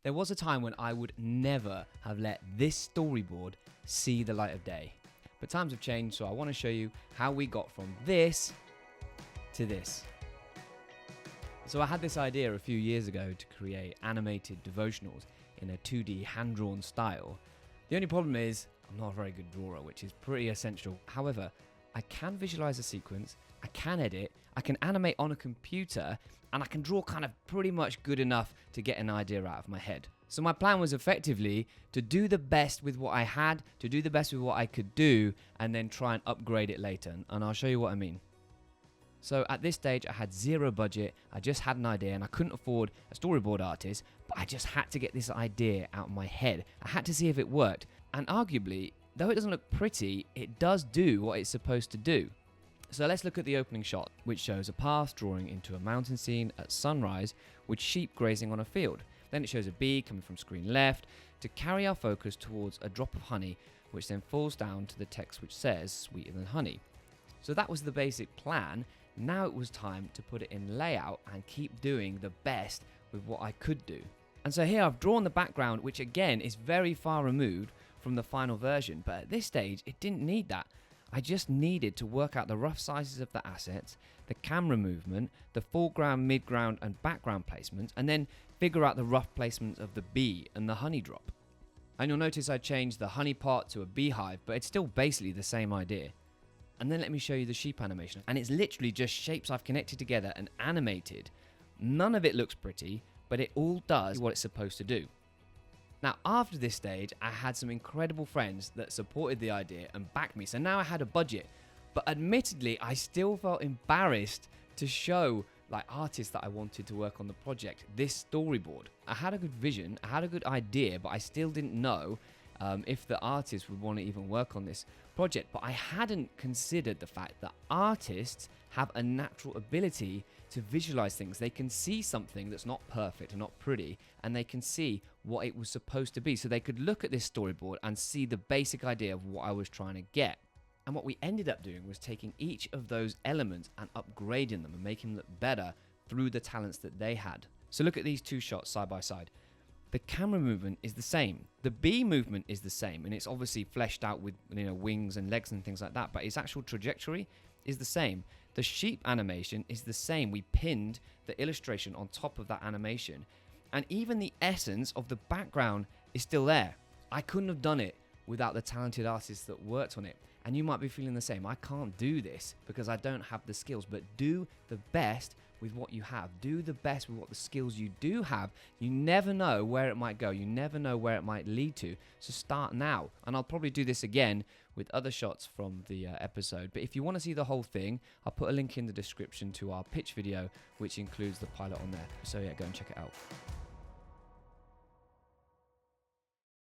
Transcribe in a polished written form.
There was a time when I would never have let this storyboard see the light of day. But times have changed, so I want to show you how we got from this to this. So I had this idea a few years ago to create animated devotionals in a 2D hand-drawn style. The only problem is I'm not a very good drawer, which is pretty essential. However, I can visualize a sequence, I can edit, I can animate on a computer, and I can draw kind of pretty much good enough to get an idea out of my head. So my plan was effectively to do the best with what I had, to do the best with what I could do, and then try and upgrade it later. And I'll show you what I mean. So at this stage, I had zero budget, I just had an idea, and I couldn't afford a storyboard artist, but I just had to get this idea out of my head. I had to see if it worked, and arguably, though it doesn't look pretty, it does do what it's supposed to do. So let's look at the opening shot, which shows a path drawing into a mountain scene at sunrise with sheep grazing on a field. Then it shows a bee coming from screen left to carry our focus towards a drop of honey, which then falls down to the text which says sweeter than honey. So that was the basic plan. Now it was time to put it in layout and keep doing the best with what I could do. And so here I've drawn the background, which again is very far removed from the final version, but at this stage it didn't need that. I just needed to work out the rough sizes of the assets, the camera movement, the foreground, midground and background placements, and then figure out the rough placements of the bee and the honey drop. And you'll notice I changed the honey pot to a beehive, but it's still basically the same idea. And then let me show you the sheep animation. And it's literally just shapes I've connected together and animated. None of it looks pretty, but it all does what it's supposed to do. Now, after this stage, I had some incredible friends that supported the idea and backed me. So now I had a budget, but admittedly, I still felt embarrassed to show artists that I wanted to work on the project this storyboard. I had a good vision, I had a good idea, but I still didn't know if the artists would want to even work on this project. But I hadn't considered the fact that artists have a natural ability to visualize things. They can see something that's not perfect and not pretty, and they can see what it was supposed to be. So they could look at this storyboard and see the basic idea of what I was trying to get. And what we ended up doing was taking each of those elements and upgrading them and making them look better through the talents that they had. So look at these two shots side by side. The camera movement is the same. The bee movement is the same, and it's obviously fleshed out with wings and legs and things like that, but its actual trajectory is the same. The sheep animation is the same. We pinned the illustration on top of that animation, and even the essence of the background is still there. I couldn't have done it without the talented artists that worked on it. And you might be feeling the same. I can't do this because I don't have the skills, but do the best with what you have. Do the best with what the skills you do have. You never know where it might go. You never know where it might lead to. So start now. And I'll probably do this again with other shots from the episode. But if you want to see the whole thing, I'll put a link in the description to our pitch video, which includes the pilot on there. So yeah, go and check it out.